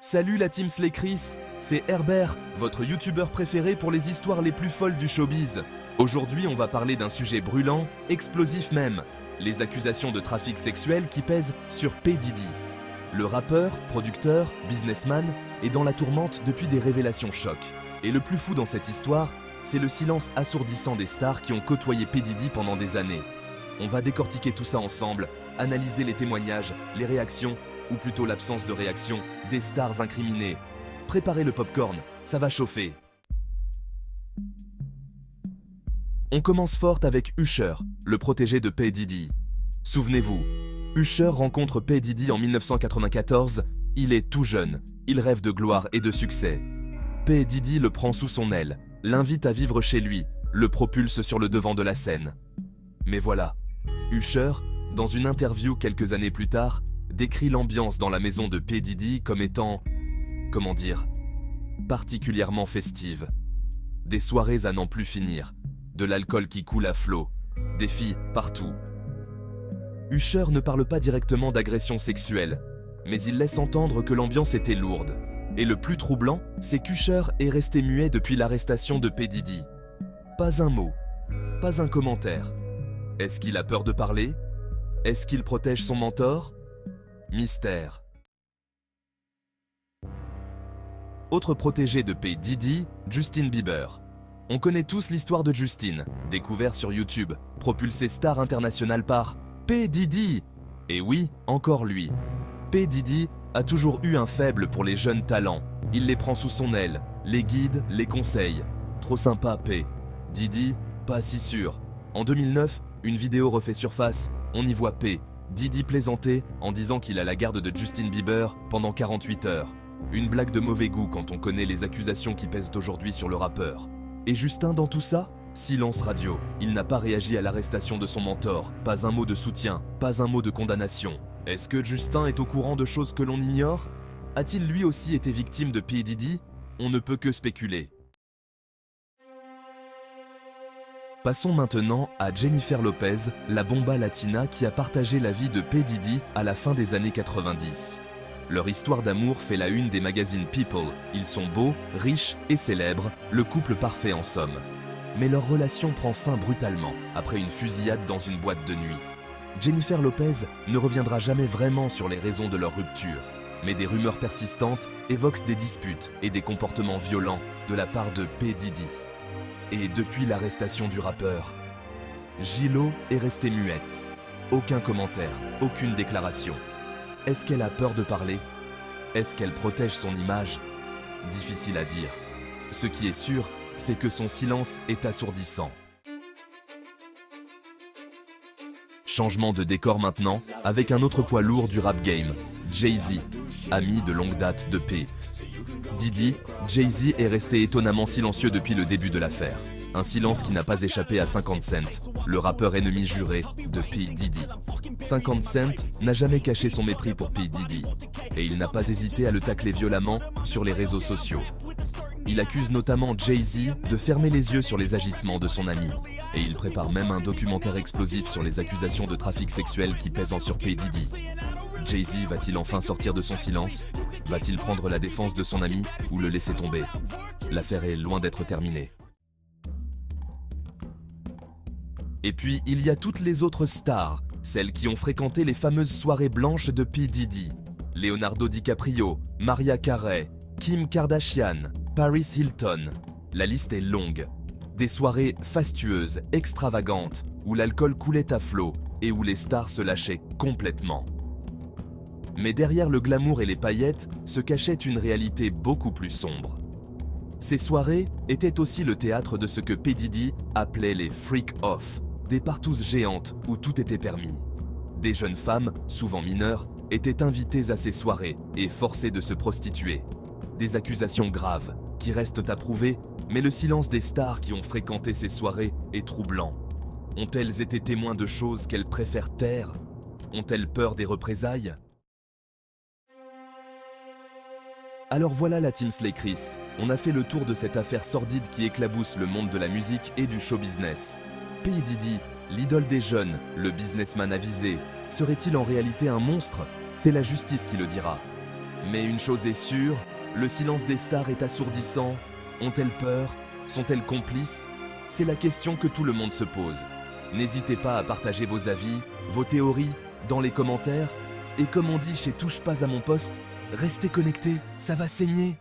Salut la team Slaychris, c'est Herbert, votre youtubeur préféré pour les histoires les plus folles du showbiz. Aujourd'hui, on va parler d'un sujet brûlant, explosif même, les accusations de trafic sexuel qui pèsent sur P. Diddy. Le rappeur, producteur, businessman est dans la tourmente depuis des révélations choc. Et le plus fou dans cette histoire, c'est le silence assourdissant des stars qui ont côtoyé P. Diddy pendant des années. On va décortiquer tout ça ensemble, analyser les témoignages, les réactions, ou plutôt l'absence de réaction, des stars incriminées. Préparez le popcorn, ça va chauffer. On commence fort avec Usher, le protégé de P. Diddy. Souvenez-vous, Usher rencontre P. Diddy en 1994, il est tout jeune, il rêve de gloire et de succès. P. Diddy le prend sous son aile, l'invite à vivre chez lui, le propulse sur le devant de la scène. Mais voilà, Usher, dans une interview quelques années plus tard, décrit l'ambiance dans la maison de P. Diddy comme étant, comment dire, particulièrement festive. Des soirées à n'en plus finir, de l'alcool qui coule à flot, des filles partout. Usher ne parle pas directement d'agression sexuelle, mais il laisse entendre que l'ambiance était lourde. Et le plus troublant, c'est qu'Usher est resté muet depuis l'arrestation de P. Diddy. Pas un mot, pas un commentaire. Est-ce qu'il a peur de parler? Est-ce qu'il protège son mentor? Mystère. Autre protégé de P. Diddy, Justin Bieber. On connaît tous l'histoire de Justin, découvert sur YouTube, propulsé star international par P. Diddy. Et oui, encore lui. P. Diddy a toujours eu un faible pour les jeunes talents. Il les prend sous son aile, les guide, les conseille. Trop sympa P. Diddy, pas si sûr. En 2009, une vidéo refait surface, on y voit P. Diddy plaisanter en disant qu'il a la garde de Justin Bieber pendant 48 heures. Une blague de mauvais goût quand on connaît les accusations qui pèsent aujourd'hui sur le rappeur. Et Justin dans tout ça? Silence radio. Il n'a pas réagi à l'arrestation de son mentor. Pas un mot de soutien, pas un mot de condamnation. Est-ce que Justin est au courant de choses que l'on ignore? A-t-il lui aussi été victime de P. Diddy? On ne peut que spéculer. Passons maintenant à Jennifer Lopez, la bomba latina qui a partagé la vie de P. Diddy à la fin des années 90. Leur histoire d'amour fait la une des magazines People. Ils sont beaux, riches et célèbres, le couple parfait en somme. Mais leur relation prend fin brutalement, après une fusillade dans une boîte de nuit. Jennifer Lopez ne reviendra jamais vraiment sur les raisons de leur rupture, mais des rumeurs persistantes évoquent des disputes et des comportements violents de la part de P. Diddy. Et depuis l'arrestation du rappeur, J-Lo est restée muette. Aucun commentaire, aucune déclaration. Est-ce qu'elle a peur de parler? Est-ce qu'elle protège son image? Difficile à dire. Ce qui est sûr, c'est que son silence est assourdissant. Changement de décor maintenant, avec un autre poids lourd du rap game, Jay-Z, ami de longue date de P. Diddy, Jay-Z est resté étonnamment silencieux depuis le début de l'affaire. Un silence qui n'a pas échappé à 50 Cent, le rappeur ennemi juré de P. Diddy. 50 Cent n'a jamais caché son mépris pour P. Diddy, et il n'a pas hésité à le tacler violemment sur les réseaux sociaux. Il accuse notamment Jay-Z de fermer les yeux sur les agissements de son ami, et il prépare même un documentaire explosif sur les accusations de trafic sexuel qui pèsent sur P. Diddy. Jay-Z va-t-il enfin sortir de son silence? Va-t-il prendre la défense de son ami ou le laisser tomber? L'affaire est loin d'être terminée. Et puis, il y a toutes les autres stars, celles qui ont fréquenté les fameuses soirées blanches de P. Diddy. Leonardo DiCaprio, Mariah Carey, Kim Kardashian, Paris Hilton. La liste est longue. Des soirées fastueuses, extravagantes, où l'alcool coulait à flot et où les stars se lâchaient complètement. Mais derrière le glamour et les paillettes se cachait une réalité beaucoup plus sombre. Ces soirées étaient aussi le théâtre de ce que P. Diddy appelait les freak-off, des partouzes géantes où tout était permis. Des jeunes femmes, souvent mineures, étaient invitées à ces soirées et forcées de se prostituer. Des accusations graves qui restent à prouver, mais le silence des stars qui ont fréquenté ces soirées est troublant. Ont-elles été témoins de choses qu'elles préfèrent taire? Ont-elles peur des représailles? Alors voilà la team Slaychris, on a fait le tour de cette affaire sordide qui éclabousse le monde de la musique et du show business. P. Diddy, l'idole des jeunes, le businessman avisé, serait-il en réalité un monstre? C'est la justice qui le dira. Mais une chose est sûre, le silence des stars est assourdissant. Ont-elles peur? Sont-elles complices? C'est la question que tout le monde se pose. N'hésitez pas à partager vos avis, vos théories, dans les commentaires. Et comme on dit chez Touche pas à mon poste, restez connectés, ça va saigner.